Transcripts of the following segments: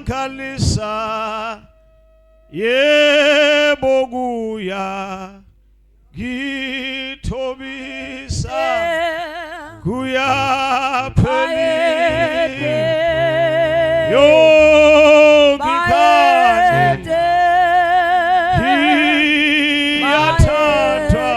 mangalisa yebo kuyangithobisa kuyapheli yongikade ngiyathathwa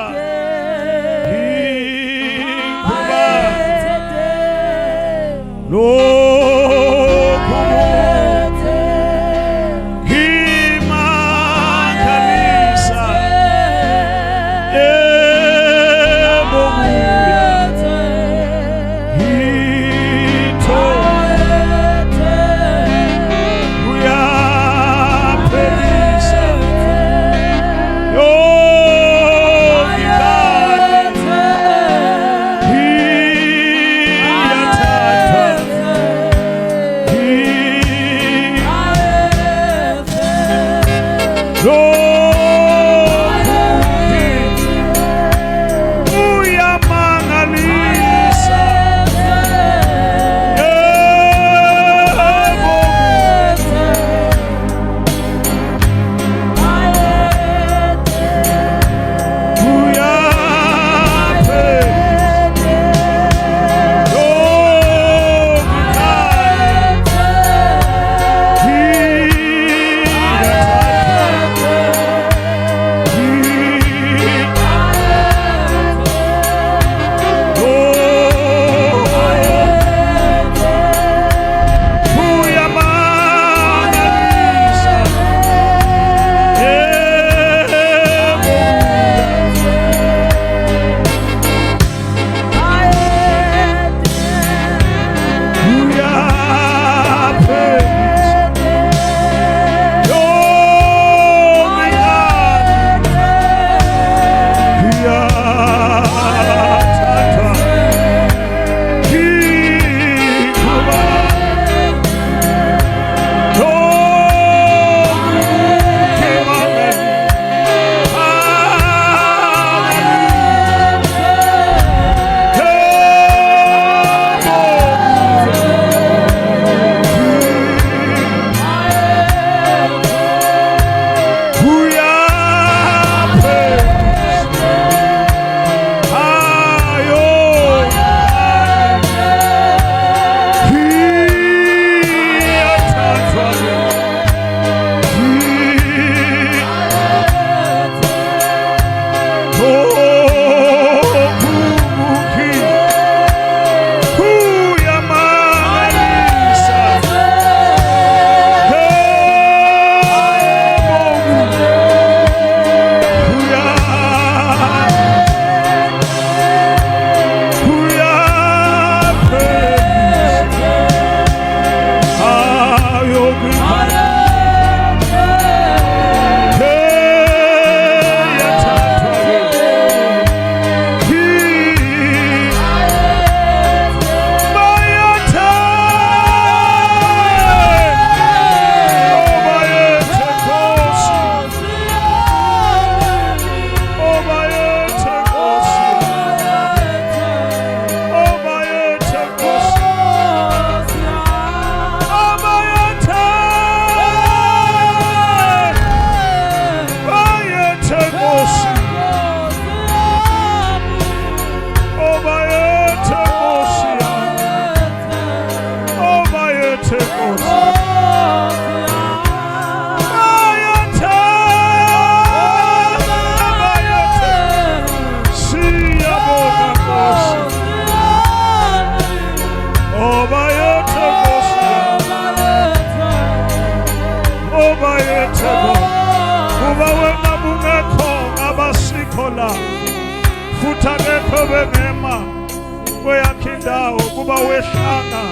ngikuba kuba wehlanga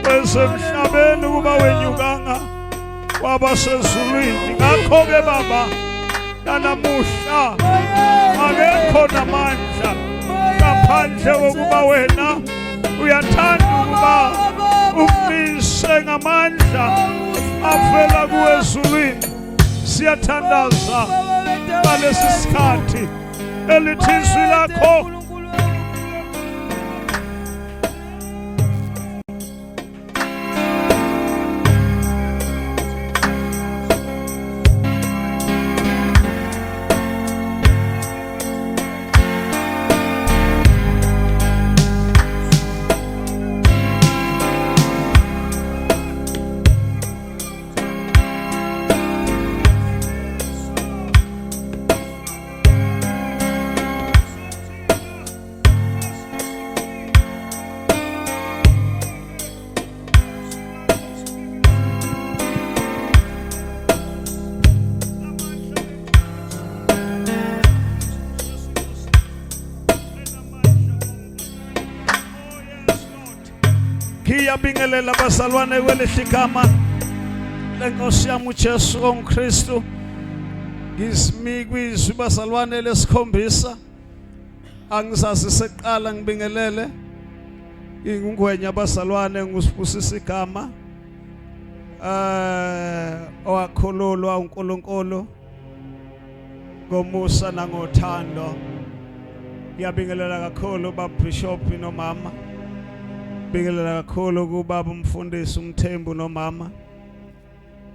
kwesemhlabeni kuba wenyukanga wabasezulwini. Ngakho-ke Baba, nanamuhla akekho namandla ngaphandle kokuba wena uyathanda ukuba umise ngamandla avela kuwezulwini. Siyathandaza ngalesi sikhathi elithi izwi lakho ngiyabingelela bazalwane kwelihle igama lenkosi yami uJesu ongKristu. Ngisimi kwizwi bazalwane lesikhombisa. Angisazi seqala ngibingelele. Ingungwenya bazalwane ngusibusisa igama. Owakhululwa uNkulunkulu ngomusa nangothando. Ngiyabingelela kakhulu baba Bishop nomama. Bingelela kakhulu kubaba umfundisi uMthembu nomama.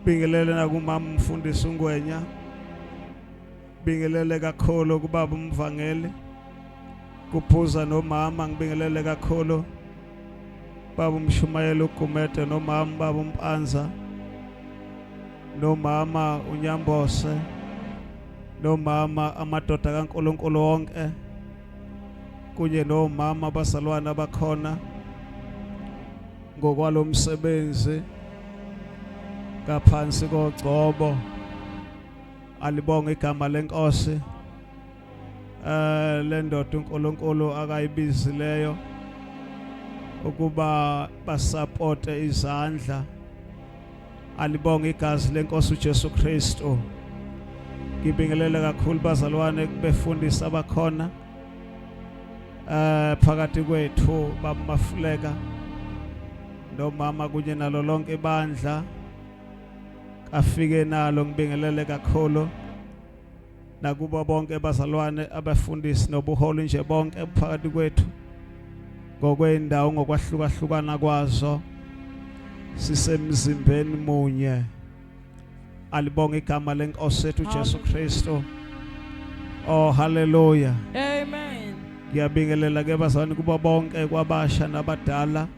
Bingelele nakumama umfundisi uNgwenya. Bingelele kakhulu kubaba umvangeli. Kuphuza nomama ngibingelele kakhulu baba umshumayeli uGumede nomama baba uMpanza nomama uNyambose nomama amadoda kaNkulunkulu wonke kunye nomama bazalwana bakhona ngokwalomsebenzi ngaphansi kogcobo. Alibonge igama lenkosi lendoda uNkulunkulu akayibizileyo ukuba basapote izandla. Alibonge igazi lenkosi uJesu Kristu. Ngibingelele kakhulu bazalwane kubefundisa abakhona phakathi kwethu baba Mafuleka nomama kunye nalo lonke ibandla afike nalo. Ngibingelele kakhulu nakuba bonke bazalwane abafundisi nobuholi nje bonke phakathi kwethu ngokwendawo ngokwahlukahlukana kwazo sisemzimbeni munye. Alibonge igama lenkosi yethu uJesu Kristu. Oh hallelujah, amen. Ngiyabingelela ke bazalwane kuba bonke kwabasha nabadala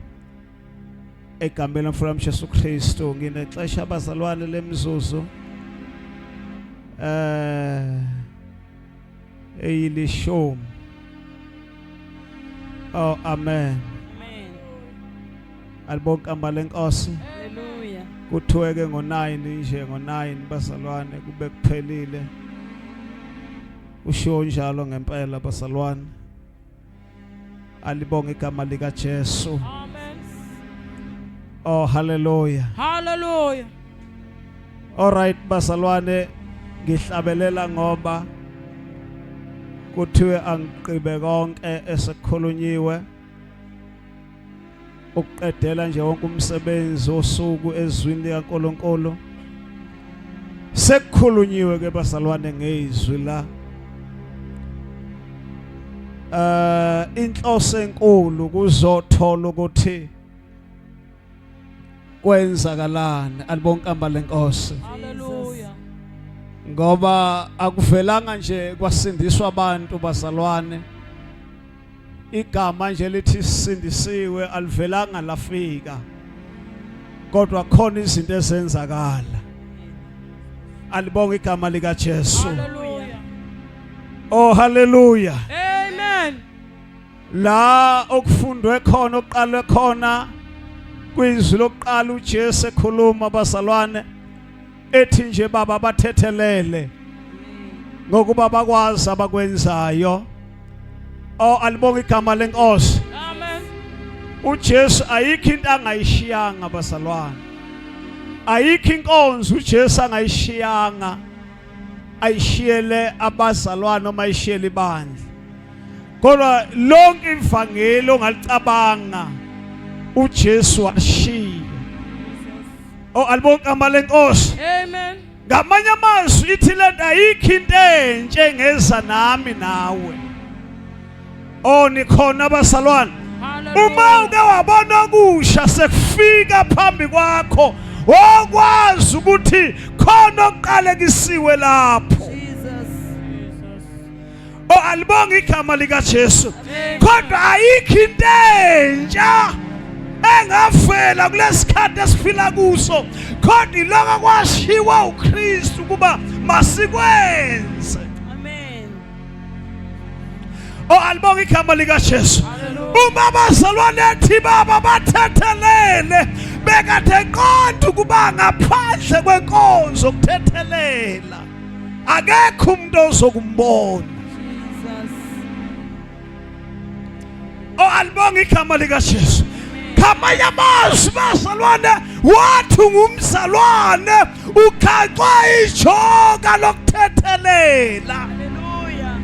egameni lomfana uJesu Kristu. Nginexesha abazalwane lemzuzu eyilishumi. Oh amen. Amen. Alibonge igama lenkosi. Hallelujah. Kuthiweke ngo9 nje ngo9 bazalwane kube kuphelile. Usho njalo ngempela bazalwane. Alibonge igama lika Jesu. Amen. Oh hallelujah. Hallelujah. All right bazalwane, ngihlabelela ngoba kuthiwe angiqibe konke esekukhulunyiwe ukuqedela nje wonke umsebenzi osuku ezwini likaNkulunkulu. Sekukhulunyiwe ke bazalwane ngezwi la inhloso enkulu kuzothola ukuthi kwenzakalani. Alibonke igama lenkosi. Hallelujah. Ngoba akuvelanga nje kwasindiswa abantu bazalwane. Igama nje lithi sindisiwe alivelanga lafika. Kodwa khona izinto ezenzakala. Alibonge igama lika Jesu. Hallelujah. Oh hallelujah. Amen. La okufundwe khona oqalwe khona kwizwi lokuqala uJesu ekhuluma bazalwane ethi nje baba bathethelele ngokuba bakwazi abakwenzayo. Oh alibonge igama lenkosi. Amen. uJesu ayikho into angayishiyanga bazalwane. Ayikho inkonzo uJesu angayishiyanga ayishiyele abazalwane noma ayishiyele ibandla. Kodwa lonke ivangeli ongalicabanga uJesu washiya. Oh alibonge igama lenkosi. Amen. Ngamanye amazwi ithi lento ayikho into entshe ngeza nami nawe. Oh nikhona bazalwane. Uma uke wabona kusha sekufika phambi kwakho okwazi ukuthi khona oqalekisiwe lapho. Oh alibonge igama lika Jesu. Kodwa ayikho into entsha engavela kulesikhathi esiphila kuso. Kodwa lokho kwashiwa uKristu kuba masikwenze. Amen. Oh alibonge igama lika Jesu. Uma abazalwane ethi baba bathethelele bekade qonda ukuba ngaphandle kwenkonzo ukuthethelela akekho umuntu ozokumbona. Jesus. Oh alibonge igama lika Jesu. ngamanye amazwi bazalwane wathi ngumzalwane ukhaxwa ijoka lokuthethelela. Hallelujah.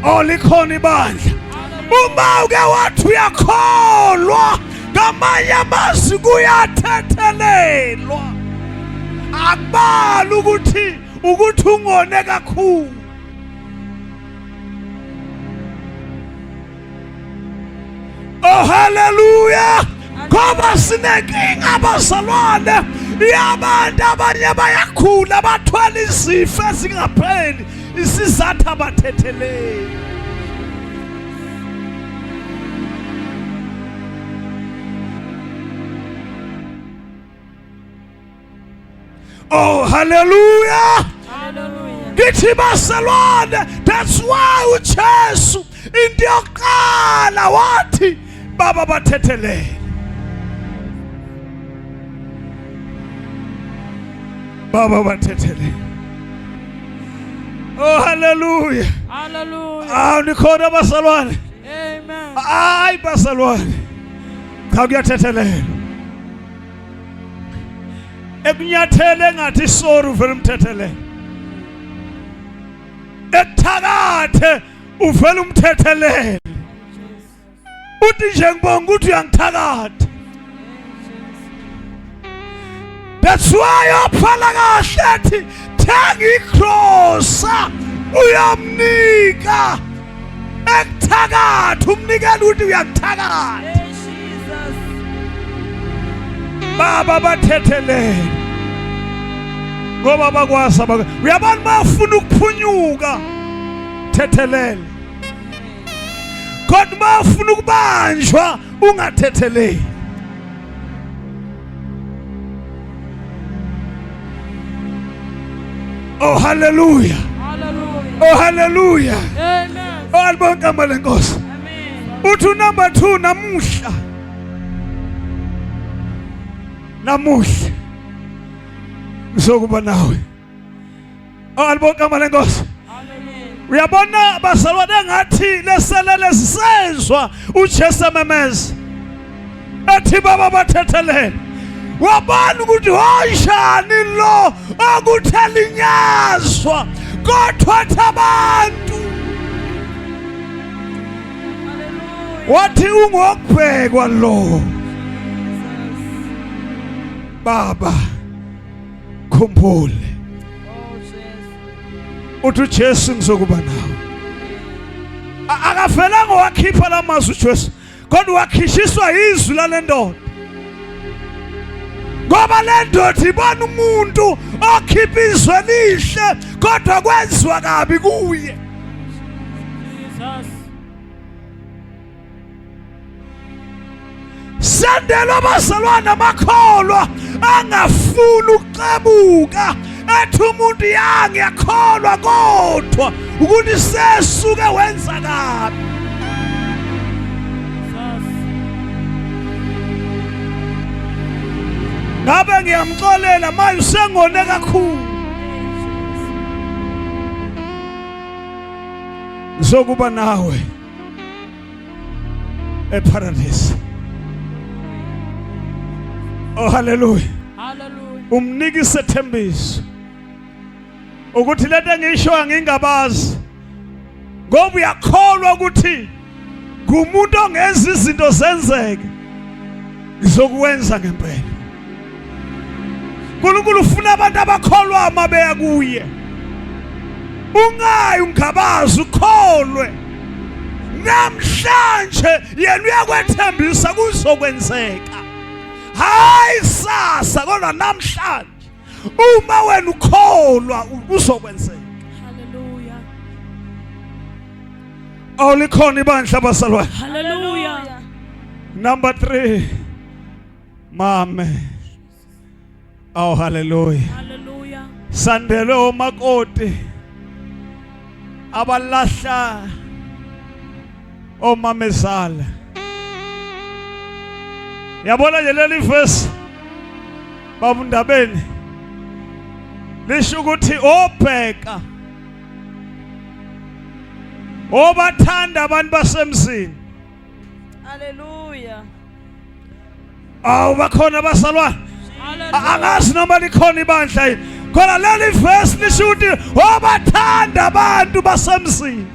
Olikhona ibandla uma uke wathi uyakholwa ngamanye amazwi kuyathethelelwa. Akubali ukuthi ungone kakhulu. Oh hallelujah. Ngoba sinenkinga bazalwane yabantu abanye bayakhula bathwala izifo ezingapheli isizathu abathetheleli. Oh hallelujah. Hallelujah. Ngithi bazalwane, that's why uJesu into yokuqala wathi baba bathethelele. Baba bathethelele. Oh hallelujah. Hallelujah. Nikhona bazalwane. Amen. Hayi bazalwane. Cha kuyathethelela. Ekunyathele ngathi sorry uvela umthethelele. Ekuthakathe uvela umthethelele. Uthi nje ngibonga ukuthi uyangithakatha. That's why ophala kahle ethi thenga icross uyamnika ekuthakatha umnikela ukuthi uyangithakatha. Jesus. Baba bathethelele ngoba bakwazi uyabona bafuna ukuphunyuka thethelele kodwa bafuna ukubanjwa ungathetheleli. Oh hallelujah. Hallelujah. Oh hallelujah. Amen. Oh alibonke amale Nkosi. Amen. Uthi number 2 namuhla ngizokuba nawe. Oh alibonke amale Nkosi. Hallelujah. Uyabona bazalwane ngathi leselele sisezwa uJesu memeza ethi baba bathethelele. Wabona ukuthi hoshani lo akuthelinyazwa kodwa abantu Hallelujah. wathi ungokubhekwa lo baba khumbule Oh Jesus. uthi uJesu ngizokuba nawe. Akafelanga wakhipha lamazwi uJesu kodwa wakhishiswa izwi lalendoda. Ngoba le ndoda ibona umuntu okhipha izwi elihle kodwa kwenziwa kabi kuye. Jesus. Sendela abazalwane amakholwa angafuni ukucebuka ethi umuntu yakholwa kodwa ukuthi sesuke wenza kabi. Ngabe ngiyamxolela manje usengone kakhulu. Ngizokuba nawe eparadise. Oh hallelujah. Hallelujah. Umnika isethembiso ukuthi lento engisho ngingabazi ngoba uyakholwa ukuthi kumuntu ongenza izinto zenzeke ngizokwenza ngempela. uNkulunkulu ufuna abantu abakholwa amabeya kuye. Ungayi ungabazi ukholwe. Namhlanje yena uyakwethembisa kuzokwenzeka. Hayi sasa kodwa namhlanje uma wena ukholwa uzokwenzeka. Hallelujah. Awulikhona ibandla basalwa. Hallelujah. Number 3 mame. Oh hallelujah. Hallelujah. Sandele omakoti abalahla omamezala. Yabona nje leli verse babundabeni lisho ukuthi obheka obathanda abantu basemzini. Hallelujah. Awu bakhona abasalwane. Hallelujah. Angazi noma likhona ibandla yini. Khona leli verse lisho ukuthi obathanda abantu basemzini.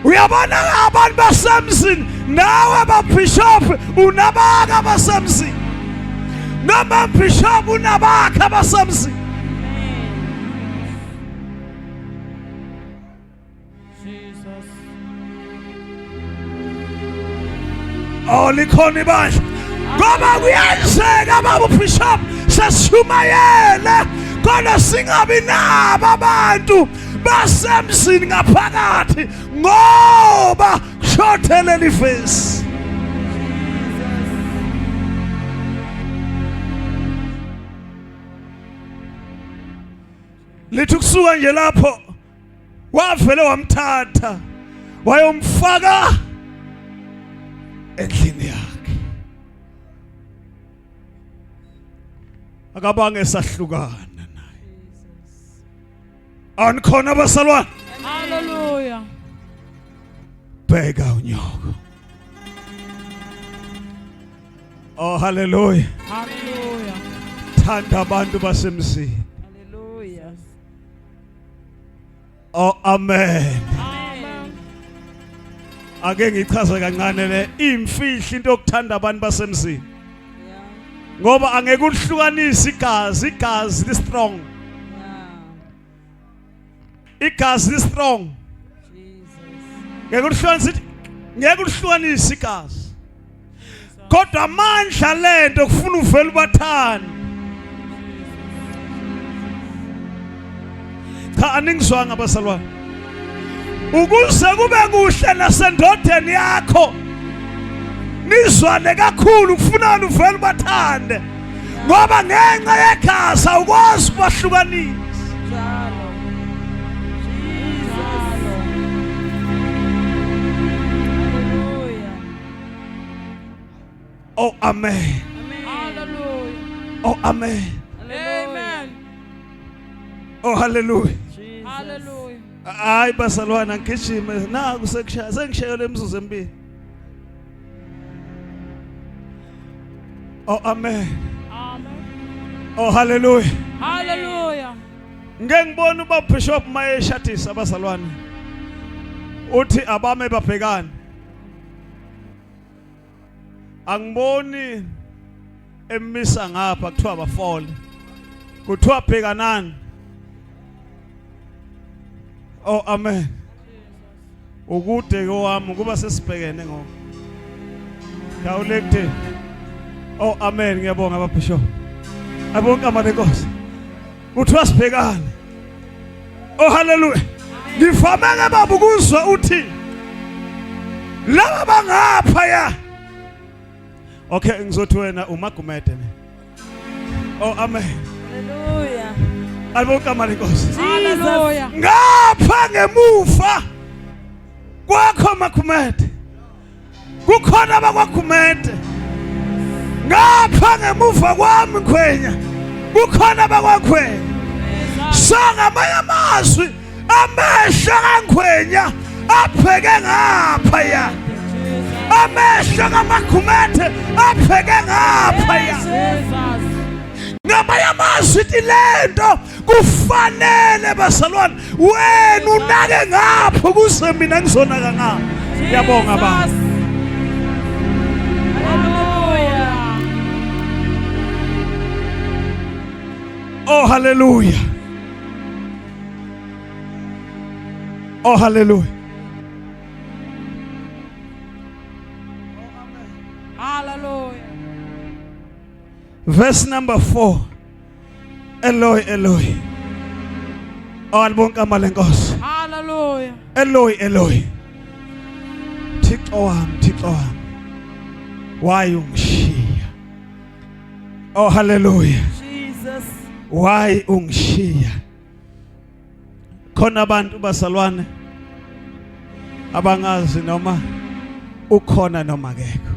Uyabona abantu basemzini nawe babishop unabaka basemzini. Noma bishop unabaka basemzini. Jesus. Oh likhona ibandla. Ngoba kuyenzeka baba bishop seshumayele kodwa singabi nabo abantu basemzini ngaphakathi ngoba kushothele livesi. Lithi kusuka nje lapho wavele wamthatha wayomfaka endlini yakhe. Akabange sahlukana naye. Anikhona abasalwane. Hallelujah. Bheka unyoko. Oh hallelujah. Hallelujah. Thanda abantu basemzini. Hallelujah. Oh amen. Amen. Ake ngichaze kancane le imfihlo into yokuthanda abantu basemzini. Yeah. Ngoba angeke uhlukanise igazi li strong. Yeah. Igazi li strong. Jesus. Ngeke uhlukanise igazi. Kodwa amandla lento kufuna uvele ubathanda. Cha aningizwanga abasalwane. Ukuze kube kuhle nasendodeni yakho. Nizwane kakhulu kufunana uvele ubathande. Ngoba ngenxa yegazi awukwazi ukubahlukanisa. Jalo. Jesus. Hallelujah. Oh amen. Hallelujah. Oh amen. Amen. Oh hallelujah. Hallelujah. Hayi basalwana ngigijime naku sekushaya sengishayela emzuzu emibili. Oh amen. Amen. Oh hallelujah. Hallelujah. Ngeke ngibone uba bishop mayeshathisa abasalwane. Uthi abame babhekane. Angiboni emisa ngapha kuthiwa bafole. Kuthiwa bhekanani. Oh amen. Ukude kwami kuba sesibhekene ngoku. Ngawulekuthe. Oh amen ngiyabonga ababishop. Abonke amanenkosi. Kuthiwa sibhekane. Oh hallelujah. Ngivameke baba ukuzwa uthi laba bangapha ya. Okay ngizothi wena uMagumede ne. Oh amen. Hallelujah. Abonke amanenkosi. Hallelujah. Ngapha ngemuva kwakho Magumede. Kukhona abakwaGumede. Ngapha ngemuva kwami Khwenya. Kukhona abakwaKhwenya. Sangamanye amazwi amehlo kaNkhwenya abheke ngapha ya. Amehlo kaMagumede abheke ngapha ya. Jesus. Ngamanye amazwi ithi lento kufanele basalwane wena unake ngapho kuze mina ngizonaka ngapho. Ngiyabonga baba. Hallelujah. Oh hallelujah. Oh hallelujah. Hallelujah. Verse number 4. Eloi Eloi. Oh alibonke amalenkosi. Hallelujah. Eloi Eloi. Thixo wami. Why ungishiya? Oh hallelujah. Jesus. Why ungishiya? Khona abantu basalwane abangazi noma ukhona noma akekho.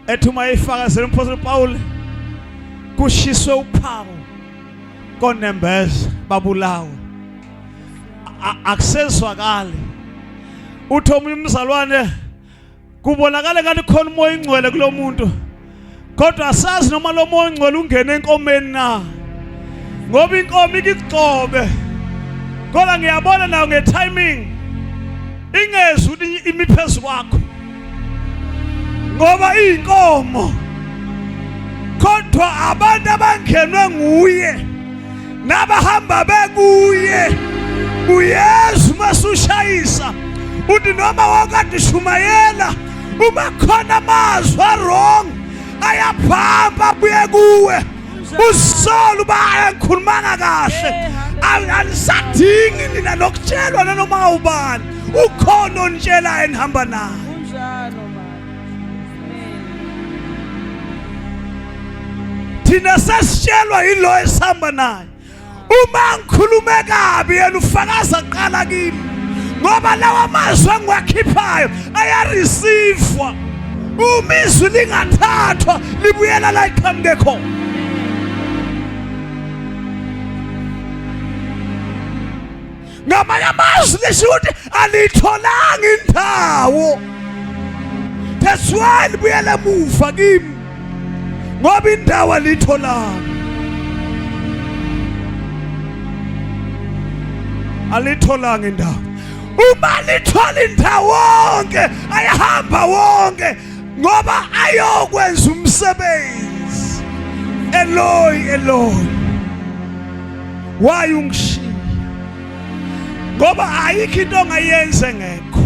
Ethuma ifakazela umpostoli Paul kushiswe uphawu konembeza babulawa akusezwakali uthi omunye umzalwane kubonakala ngathi khona umoya ingcwele kulomuntu kodwa asazi noma lo moya ingcwele ungena enkomeni na ngoba inkomo ikigcobe kodwa ngiyabona nayo ngetiming ingezwe ukuthi imiphezu kwakho ngoba inkomo kodwa abantu abangenwe nguye nabahamba bekuye uyesu masushayisa uthi noma wakade shumayela uma khona amazwi wrong ayaphamba buye kuwe usolo baya ngikhulumanga kahle alisadingi nina nokutshelwa noma ubani ukhona onitshela enihamba naye Unjalo thina sesitshelwa yilo esihamba naye uma ngikhulume kabi yena ufakaza qala kimi ngoba lawa amazwi engiwakhiphayo ayareceive umizwi lingathathwa libuyela la iqhamuke khona ngamanye amazwi lisho ukuthi alitholanga indawo that's why libuyela emuva kimi ngoba indawo alitholanga indawo uma lithola indawo wonke ayahamba wonke ngoba ayokwenza umsebenzi Eloi why ungishiya ngoba ayikho into ongayenze ngekho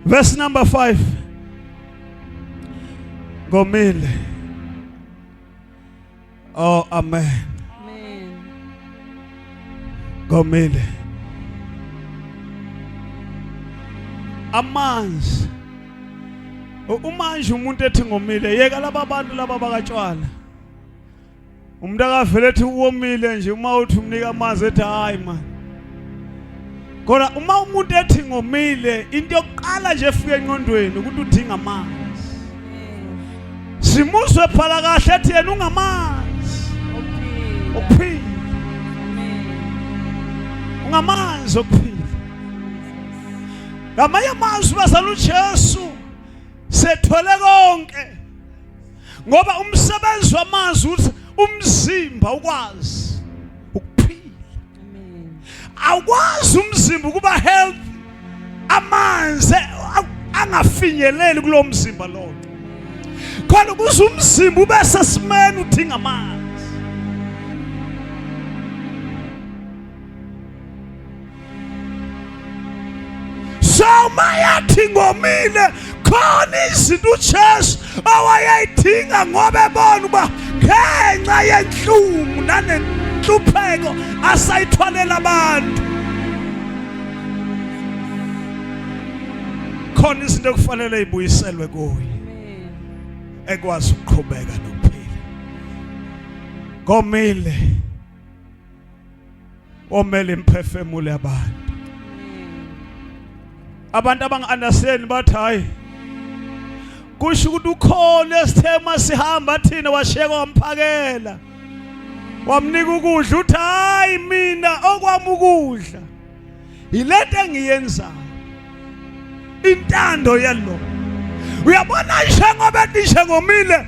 verse number 5 Gomile oh amen Amen. Gomile amanzi umanje umuntu ethi ngomile yeka laba bantu laba bakatshwala umuntu akavele ethi uwomile nje uma uthi umnika amanzi ethi hayi man kodwa uma umuntu ethi ngomile into yokuqala nje efika engqondweni ukuthi udinga amanzi simuzwe phala kahle ethi yena ungamanzi okuphila ungamanzi okuphila ngamanye amazwi bazala uJesu sethole konke ngoba umsebenzi wamanzi uthi umzimba ukwazi ukuphila awukwazi umzimba ukuba healthy amanzi angafinyeleli kulo mzimba lo khona ukuze umzimba ube sesimeni udinga amanzi so mayathi ngomile khona izinto uJesu awayayidinga ngoba ebona uba ngenxa yenhlungu nanenhlupheko asayithwalela abantu khona izinto kufanele ibuyiselwe kuye ekwazi ukuqhubeka nokuphila ngomile omele imphefemulo yabantu abantu abangi-understand bathi hayi kusho ukuthi ukhona esithema sihamba thina washiyeka wamphakela wamnika ukudla uthi hayi mina okwami ukudla yilento engiyenzayo intando yalo uyabona njengoba ethi ngomile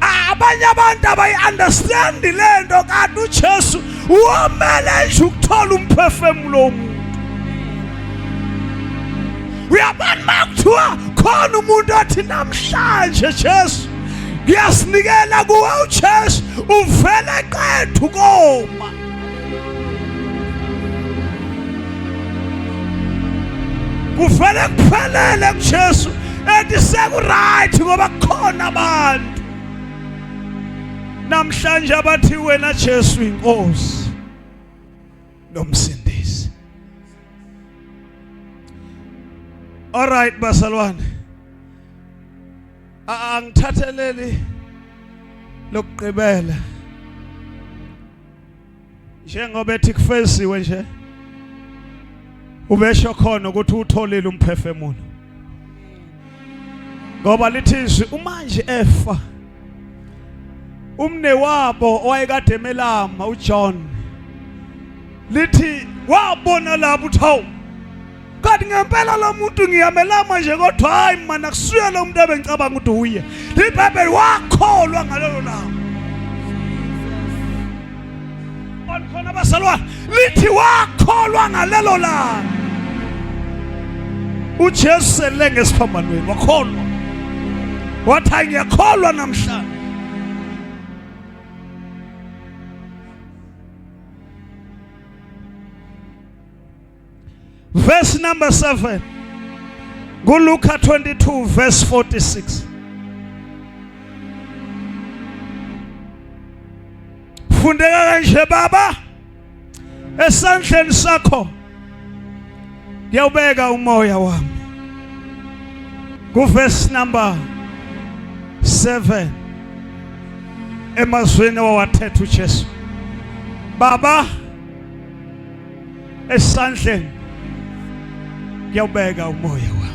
abanye abantu abayi-understand lento kanti uJesu womele nje ukuthola umphefemulo womuntu uyabona makuthiwa khona umuntu othi namhlanje Jesu ngiyasinikela kuwe uJesu uvele qethu koma kuvele kuphelele kuJesu ethi sekuright ngoba kukhona abantu namhlanje abathi wena Jesu inkosi nomsindisi. All right basalwane angithatheleli lokugqibela njengoba ethi kufeziwe nje ubesho khona ukuthi utholile umphefemulo ngoba lithi umanje efa umne wabo owayekade emelama uJohn lithi wabona lapho uthawu kanti ngempela lo muntu ngiyamelama nje kodwa hayi mana kusuya lo muntu ebengicabanga ukuthi uye iBhayibheli wakholwa ngalelo langa khona abazalwane lithi wakholwa ngalelo langa uJesu selenge esiphambanweni wakholwa wathi ngiyakholwa namhlanje verse number 7 kuLuka 22 verse 46 fundeka kanje baba esandleni sakho ngiyawubeka umoya wami ku verse number 7 emazweni owathetha uJesu baba esandleni ngiyawubeka umoya wami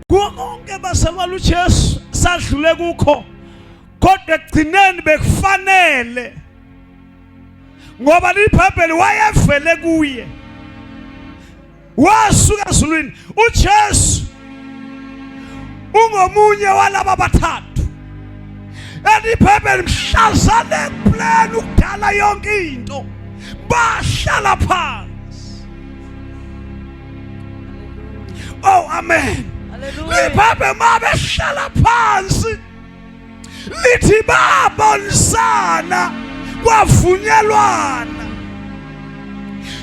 konke basalwa uJesu sadlule kukho kodwa egcineni bekufanele ngoba iBhayibheli wayevele kuye wasuka ezulwini uJesu ungomunye walaba bathathu iBhayibheli mhlazane plan ukudala yonke into bahlala phansi oh amen iBhayibheli mabehlala phansi lithi babonisana kwavunyelwana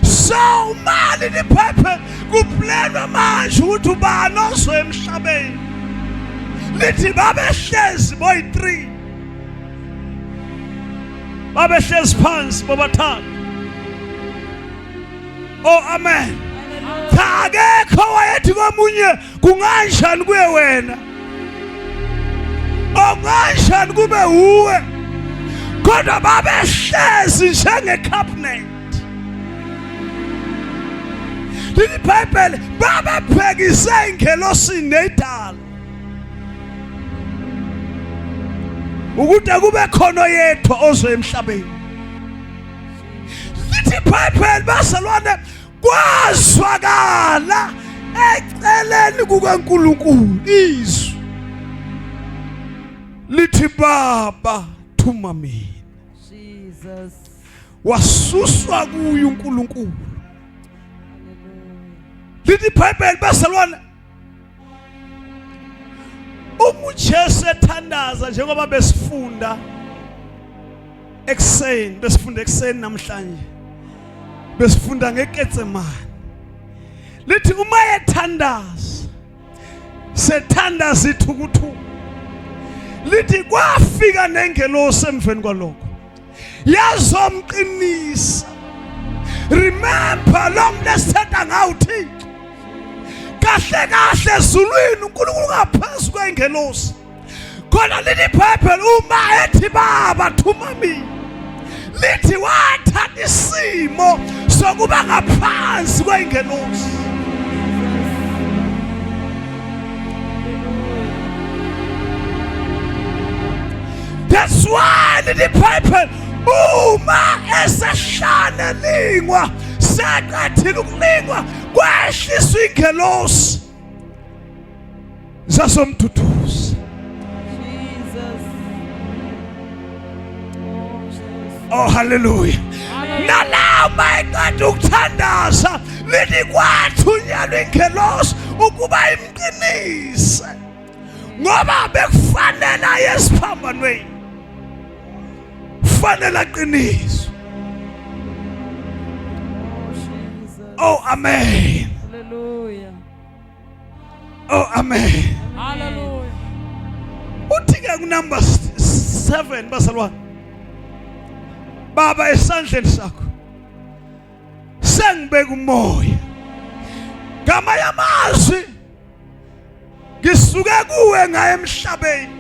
so mali iBhayibheli kuplanwa manje ukuthi ubani ozoya emhlabeni lithi babehlezi boyi3 babehlezi phansi bobathathu oh amen akekho wayethi komunye kunganjani kuye wena onganjani kube uwe kodwa babehlezi njengecabinet iBhayibheli babebhekise ingelosini nedala ukuthi kube khona yedwa ozoya emhlabeni lithi iBhayibheli basalwane kwazwakala eceleni kukaNkulunkulu izwi lithi baba thuma mina Jesus wasuswa kuye uNkulunkulu lithi iBhayibheli basalwane umuJesu ethandaza njengoba besifunda ekseni namhlanje besifunda ngeGetsemane lithi uma ethandaza sethandaza ithukuthu lithi kwafika nengelosi emveni kwalokho yazomqinisa remember lo muntu esithetha ngawo uThixo kahle kahle ezulwini uNkulunkulu ngaphansi kwengelosi khona lithi iBhayibheli uma ethi baba thuma mina lithi wathatha isimo sokuba ngaphansi kwengelosi that's why lithi iBhayibheli uma esehlala lingwa saqathile ukulingwa kwehliswa ingelosi zasomduduzi oh hallelujah nalama eqeda ukuthandaza lithi kwathunyelwa ingelosi ukuba imqinise ngoba bekufanele ayesiphambanweni kufanele aqiniswe oh amen hallelujah oh amen hallelujah uthi ke kunumber 7 basalwane baba esandleni sakho sengibeka umoya ngama yamazwi ngisuke kuwe ngaye emhlabeni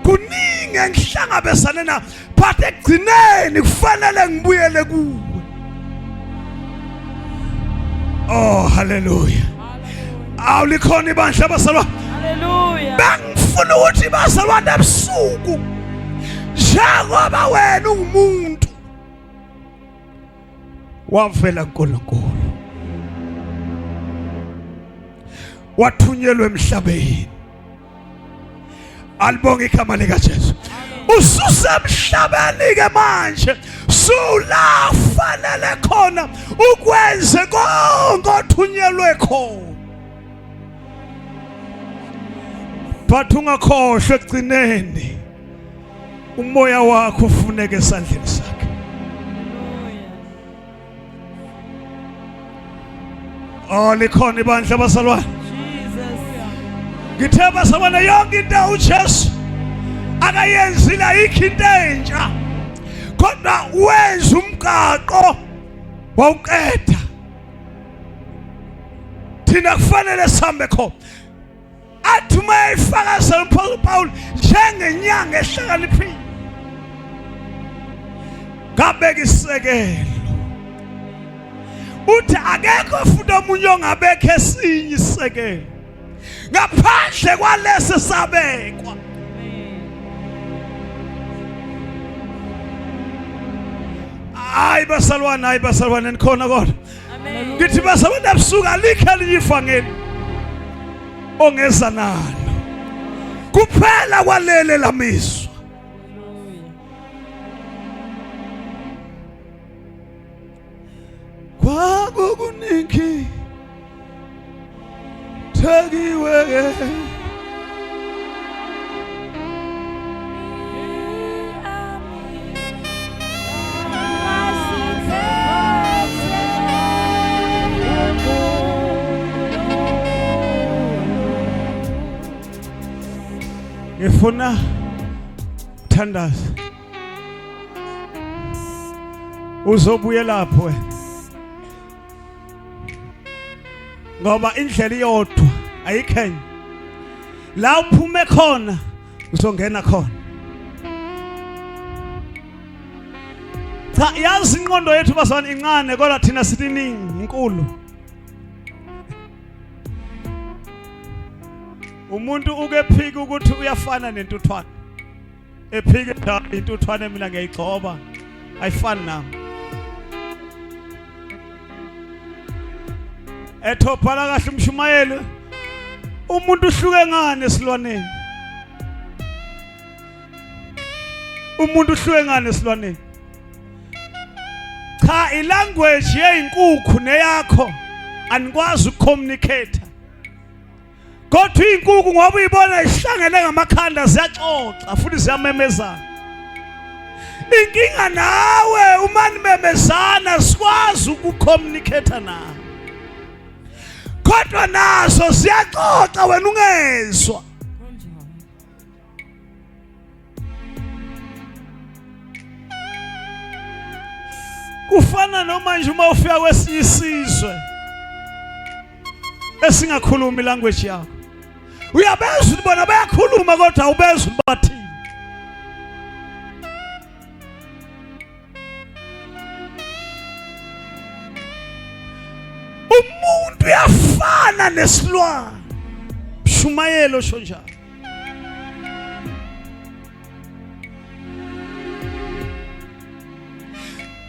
kuningi engihlangabezane na but egcineni kufanele ngibuyele kuwe Oh hallelujah. Awulikhona ibandla bazalwane. Hallelujah. Bengifuna ukuthi bazalwane ebusuku njengoba wena ungumuntu wavela kuNkulunkulu wathunyelwa emhlabeni. Alibonga igama lika Jesu. Ususemhlabeni ke manje sulafanele khona ukwenze konke othunyelwe khona. But ungakhohlwa egcineni umoya wakho ufuneka esandleni sakhe. Oh likhona ibandla bazalwane. Jesus. Ngithe bazalwane yonke into uJesu akayenzile ayikho into entsha. Kodwa wenza umgaqo wawuqeda. Thina kufanele sihambe khona. Athi mayifakazela uPaul njengenyanga ehlakaniphile. Ngabeka isekelo. Uthi akekho futhi omunye ongabekho esinye isekelo ngaphandle kwalesi sabekwa. Hayi basalwane nikhona kodwa. Amen. Ngithi basalwane ebusuku alikho elinye ivangeli ongeza nalo kuphela kwalele lamizwa. Kwakukuningi Tagiwe ngifuna thandaza uzobuye lapho wena ngoba indlela iyodwa ayikhenye la uphume khona uzongena khona. Cha yazi inqondo yethu bazalwane incane kodwa thina siliningi inkulu. Umuntu uke phika ukuthi uyafana nentuthwane. Ephike intuthwane mina ngiyayigcoba ayifani nami. Ethophala kahle umshumayeli umuntu uhluke ngane esilwaneni. Umuntu uhluke ngane esilwaneni. Cha ilanguage yeyinkukhu neyakho anikwazi ukucommunicate. Kodwa inkukhu ngoba uyibona ihlangene ngamakhanda ziyaxoxa futhi ziyamemezana. Inkinga nawe uma nimemezana sikwazi ukucommunicate nawe. Kodwa nazo siyaxoxa wena ungezwa. Kufana noma nje uma ufika kwesinye isizwe esingakhulumi language yakho. Uyabezwa ukuthi bona bayakhuluma kodwa awubezwa ukuthi bathini. Umuntu uyafana nesilwane. Mshumayeli osho njalo.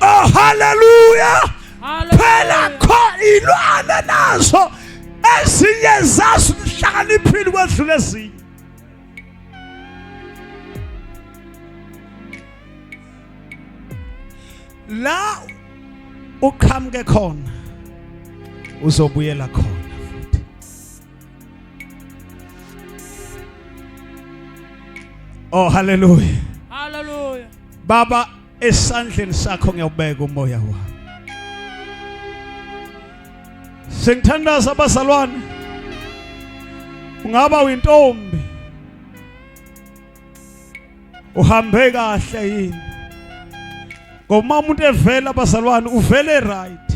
Oh hallelujah. Phela kho ilwane nazo ezinye zazo zihlakaniphile kwedlule ezinye. La uqhamuke khona uzobuyela khona futhi. Oh hallelujah. Hallelujah. Baba esandleni sakho ngiyawubeka umoya wami. Sengithandaza abazalwane. Ungaba uyintombi. Uhambe kahle yini? Ngoba umuntu evela abazalwane uvele right.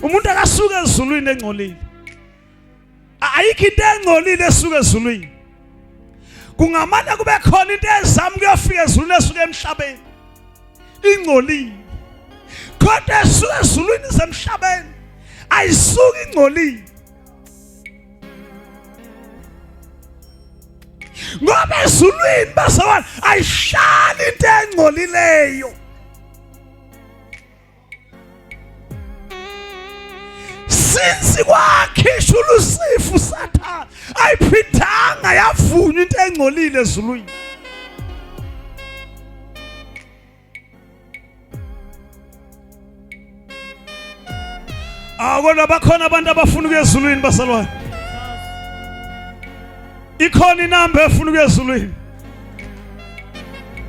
Umuntu akasuka ezulwini engcolile. Ayikho into engcolile esuka ezulwini. Kungamane kube khona into ezami kuyofika ezulwini esuka emhlabeni. Ingcolile. Kodwa esuka ezulwini zemhlabeni ayisuki ingcolile. Ngoba ezulwini bazalwane ayihlali into engcolileyo. Since kwakhishwa uLucifer uSathane ayiphindanga yavunywa into engcolile ezulwini. Akona bakhona abantu abafuna ukuya ezulwini bazalwane. Ikhona inamba efuna ukuya ezulwini.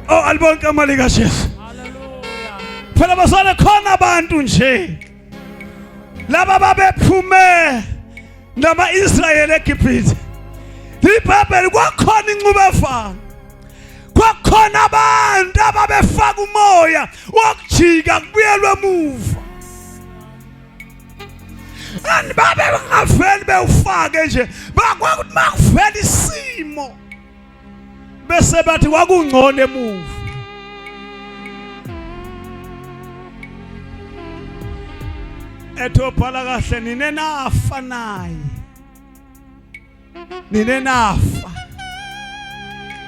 Oh alibonke amali kaJesu. Hallelujah. Phela bazalwane khona abantu nje laba babephume nama-Israyeli eGibhithe. IBhayibheli kwakhona inqubo efana. Kwakhona abantu ababefaka umoya wokujika kubuyelwe emuva. And babe bangaveli bewufake nje bakwakuthi makuvela isimo bese bathi kwakungcono emuva. Etophala kahle nine nafa naye. Nine nafa.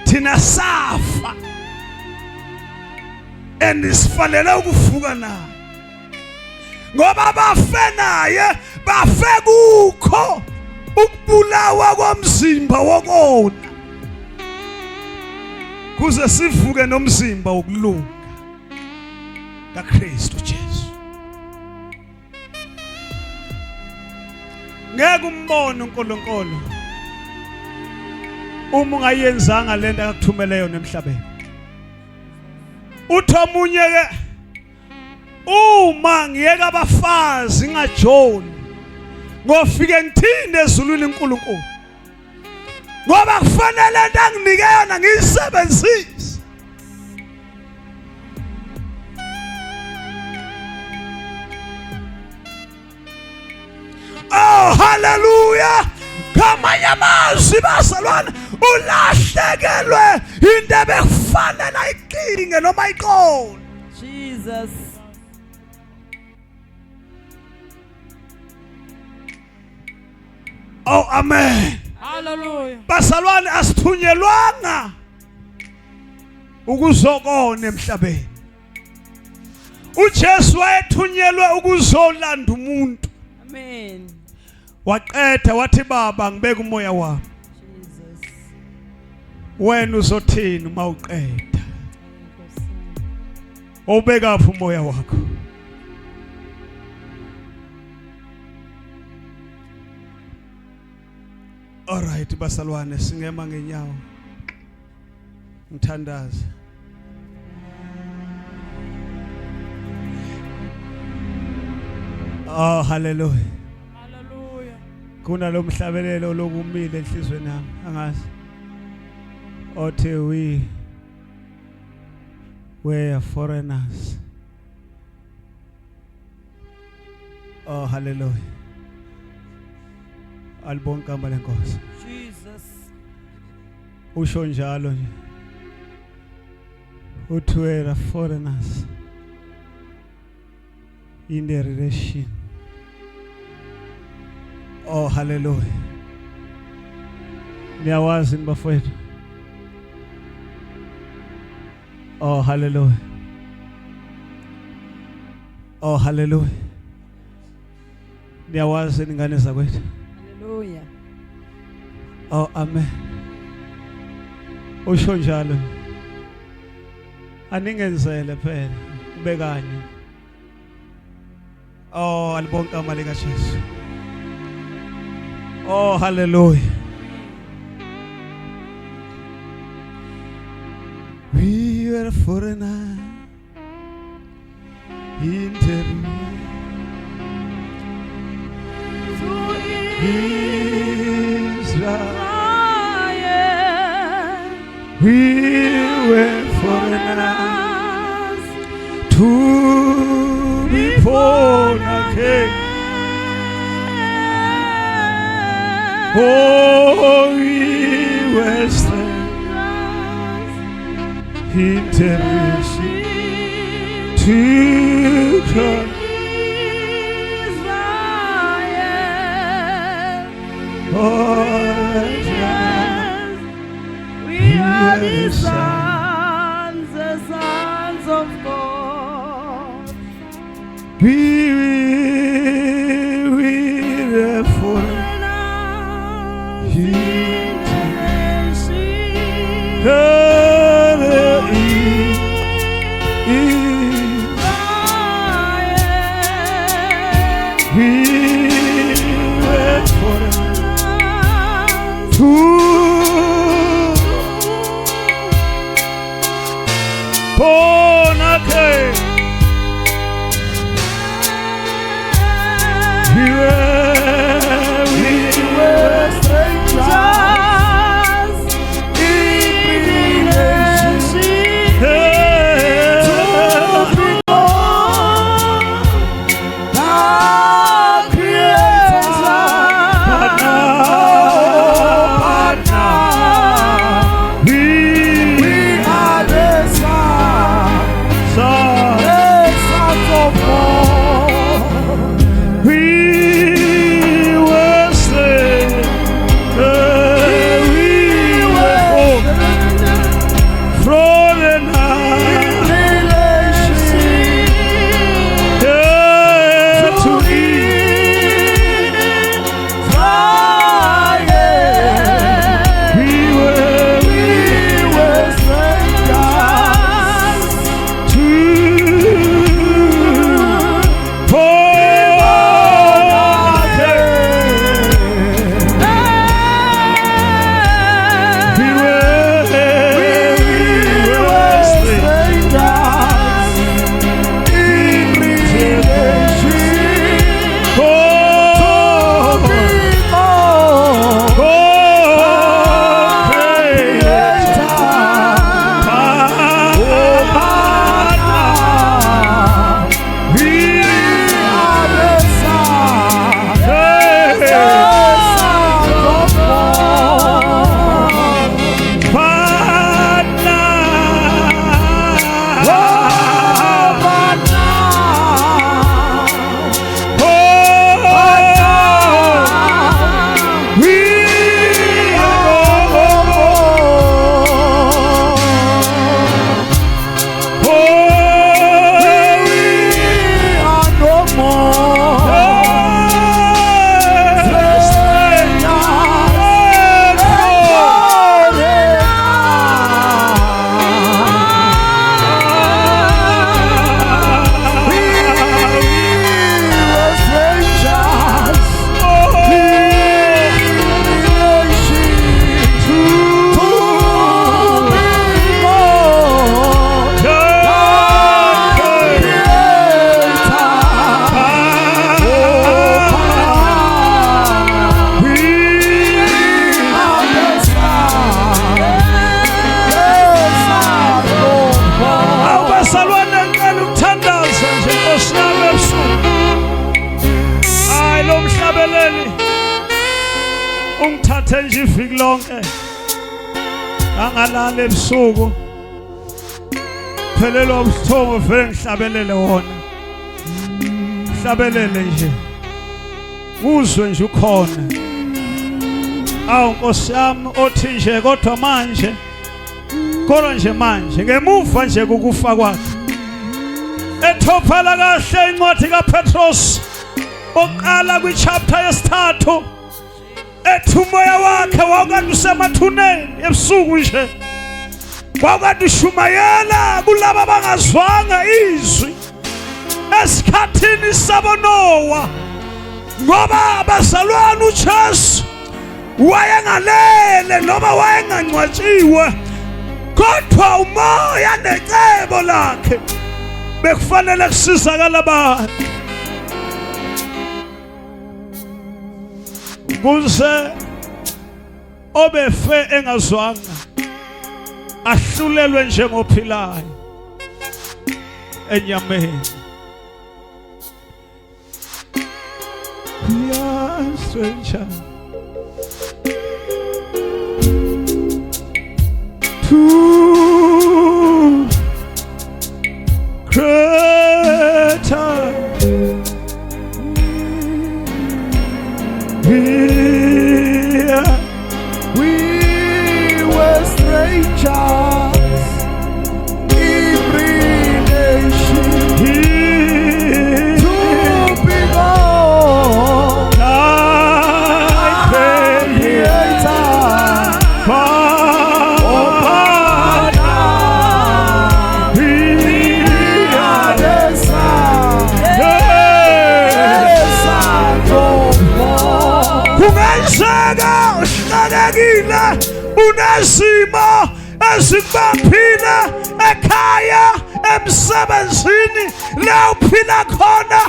Thina safa. Andisifalele ukuvuka naye. Ngoba bafe naye bafe kukho ukubulawa komzimba wokona. Kuze sivuke nomzimba wokulunga kaKristu Jesu. Ngeke umbone uNkulunkulu uma ungayenzanga lento akakuthumele yona emhlabeni. Uthi omunye ke uma ngiyeka abafazi ngajoni ngofike ngithinde ezulwini uNkulunkulu ngoba kufanele lento anginike yona ngiyisebenzise. Oh hallelujah. Ngamanye amazwi bazalwane ulahlekelwe into ebekufanele ayidinge noma ayiqonde. Jesus. Oh amen. Hallelujah. Bazalwane asithunyelwanga ukuzokona emhlabeni. uJesu wayethunyelwe ukuzolanda umuntu. Amen. Waqeda wathi baba ngibeka umoya wami. Jesus. Wena uzothini uma uqeda? Ubeka phi umoya wakho? Alright basalwane singema ngenyawo. Ngithandaza. Oh hallelujah. Hallelujah. Kuna lo mhlabelelo lokumile enhlizweni yami angazi. Othe we were foreigners. Oh hallelujah. Alibonke igama lenkosi. Jesus. Usho njalo nje. Uthi were foreigners in the relation. Oh hallelujah. Niyawazi nibafowethu. Oh hallelujah. Oh hallelujah. Niyawazi ningane zakwethu. Hallelujah. Oh amen. Usho njalo. Aningenzele phela ube kanye. Oh alibonke amali kaJesu. Oh hallelujah. We were foreigners in the Israel. We were foreigners to be born again. Oh, we were strangers in the to come. We are the sons of God. We therefore born again. We were strangers in creation. ungithathe nje iviki lonke angalala ebusuku phelelwa ubuthongo vele ngihlabelele wona ngihlabelele nje uzwe nje ukhona awu Nkosi yami othi nje kodwa manje kodwa nje manje ngemuva nje kukufa kwakhe ethophala kahle incwadi kaPetros oqala kwichapter yesithathu ethi umoya wakhe wawukade usemathuneni ebusuku nje wawukade ushumayela kulabo abangazwanga izwi esikhathini saboNowa ngoba abazalwane uJesu wayengalele noma wayengangcwatshiwe kodwa umoya necebo lakhe bekufanele kusizakala abantu kuze obefe engazwanga ahlulelwe njengophilayo enyameni. We are strangers to greater. nations, every nation, to behold thy Creator. Unesimo ezikubaphila ekhaya emsebenzini la uphila khona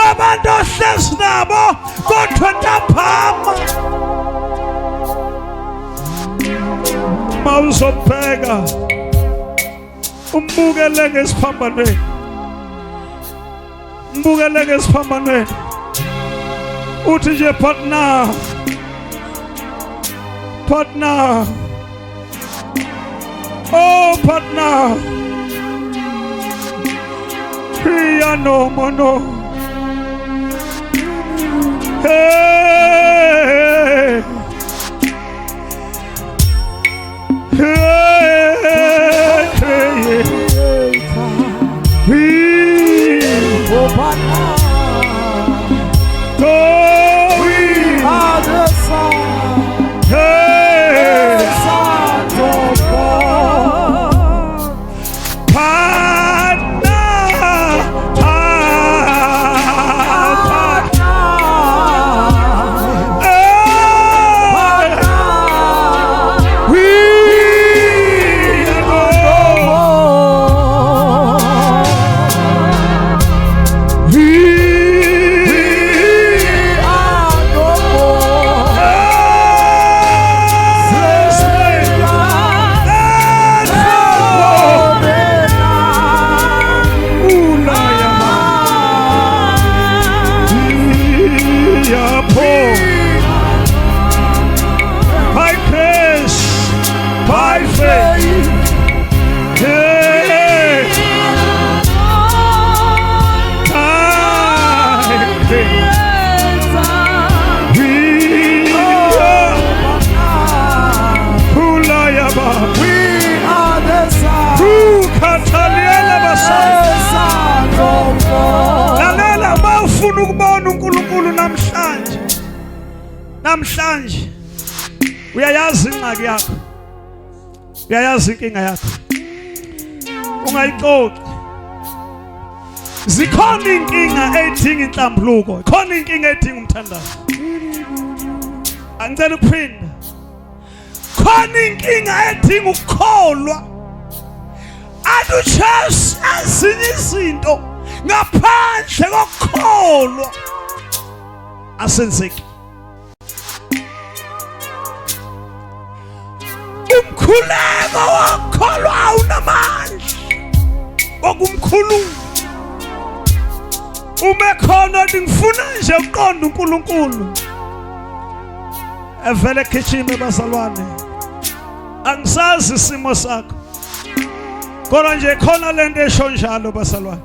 abantu ohlezi nabo kodwa ntaphama mawuzobheka umbukele ngesiphambanweni uthi nje partner oh partner Priya no mono hey Oh partner, we are the sons, sons of God. Namhlanje uyayazi ingxaki yakho, uyayazi inkinga yakho, ungayixoxi. Zikhona inkinga edinga inhlambuluko, khona inkinga edinga umthandazo. Angicela ukuphinda, khona inkinga edinga ukukholwa. Aduchase ezinye izinto ngaphandle kokukholwa asenzeki. Umkhuleko wakholwa unamandla okumkhulula. Umekhona ngifuna nje uqonda uNkulunkulu evele ekhishini bazalwane. Angisazi isimo sakho, kodwa nje khona lento esho njalo bazalwane.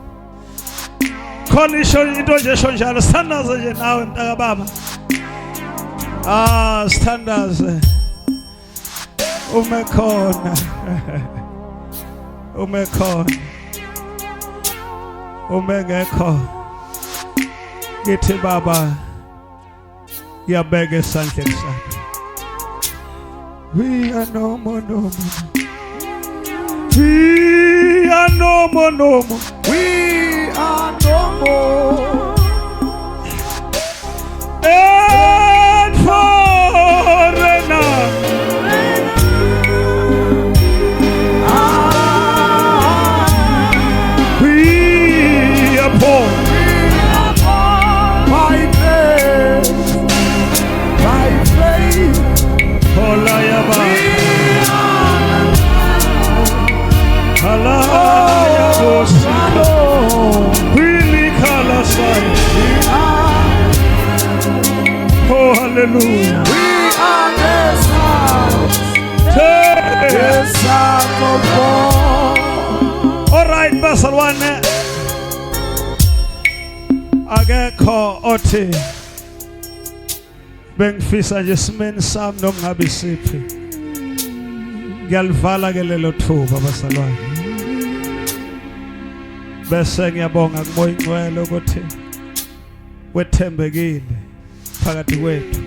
Khona isho into nje esho njalo. Sithandaze nje nawe mntaka baba. Sithandaze. Umekhona umengekho ngithi baba ngiyabeka esandleni sakho. We are no more. We are no more. We are no more. And forever. We are born. By faith. Oh, hallelujah. We are the sons of God. All right, bazalwane. Akekho othi bengifisa nje simeni sami nokungabe siphi. ngiyalivala ke lelo thuba basalwane bese ngiyabonga kumoya ingcwele ukuthi wethembekile phakathi kwethu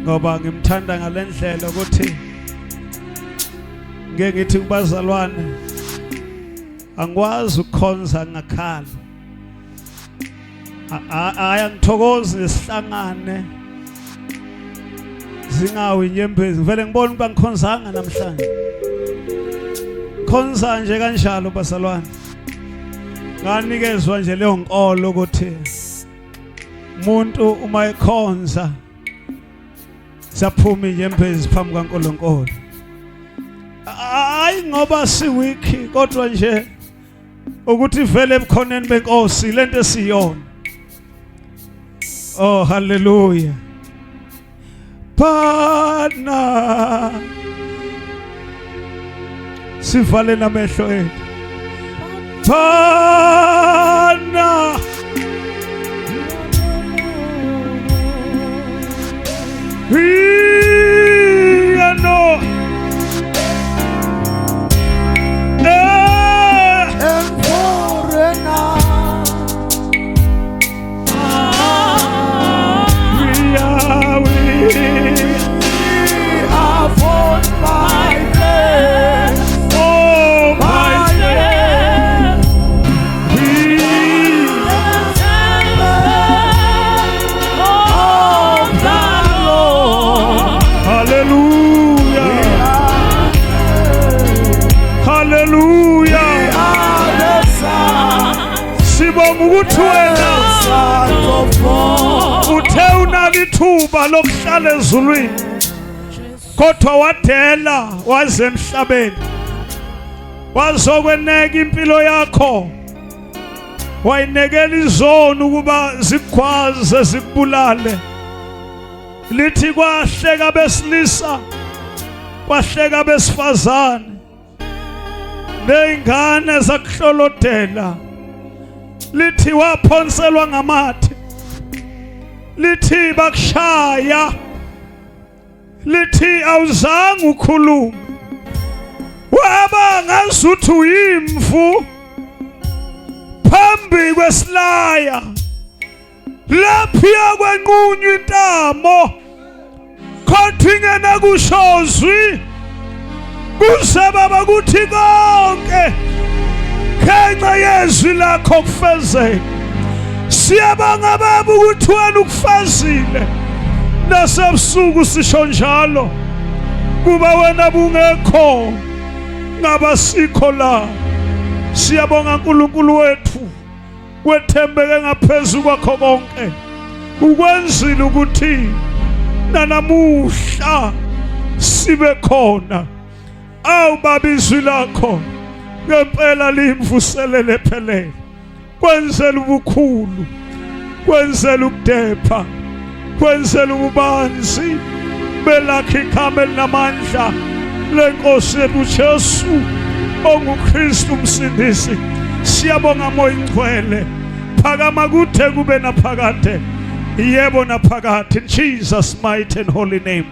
ngoba ngimthanda ngalendlela ukuthi ngeke ngithi kubazalwane angikwazi ukukhonza ngakhala ayangithokozi nesihlangane zingawi inyembezi vele ngibona ukuba ngikhonzanga namhlanje khonza nje kanjalo basalwane nganikezwa nje leyo nkolo ukuthi umuntu uma ekhonza saphuma inyembezi phambi kaNkulunkulu hayi ngoba siwiki kodwa nje ukuthi vele ebukhoneni benkosi lento esiyona. Oh hallelujah. Pana sivale namehlo ethu. Pana uthe unalithuba lokuhlala ezulwini kodwa wadela waze emhlabeni wazokweneka impilo yakho wayinekela izona ukuba zikwaze zikubulale lithi kwahleka besilisa kwahleka besifazane nezingane zakuhlolodela lithi waphonselwa ngamathe lithi bakushaya lithi awuzange ukhulume waba ngazuthi uyimvu phambi kwesilaya lapha kwenqunywa intamo kodwa ingena kushozwi kusebaba kuthi konke ngenxa yezwi lakho kufezeke. Siyabonga baba ukuthi wena ukufazile nasebusuku sisho njalo kuba wena bungekho ngaba sikho la. Siyabonga uNkulunkulu wethu wethembeke ngaphezulu kwakho konke ukwenzile ukuthi nanamuhla sibe khona. Awu baba izwi lakho ngempela limvuselele phelele kwenzela ubukhulu kwenzela ukudepha kwenzela ububanzi belakhe ikhama elinamandla lenkosi yethu Jesu onguKristu umsindisi. Siyabonga moya ingcwele phakama kuthe kube naphakade yebo naphakade in Jesus mighty and holy name.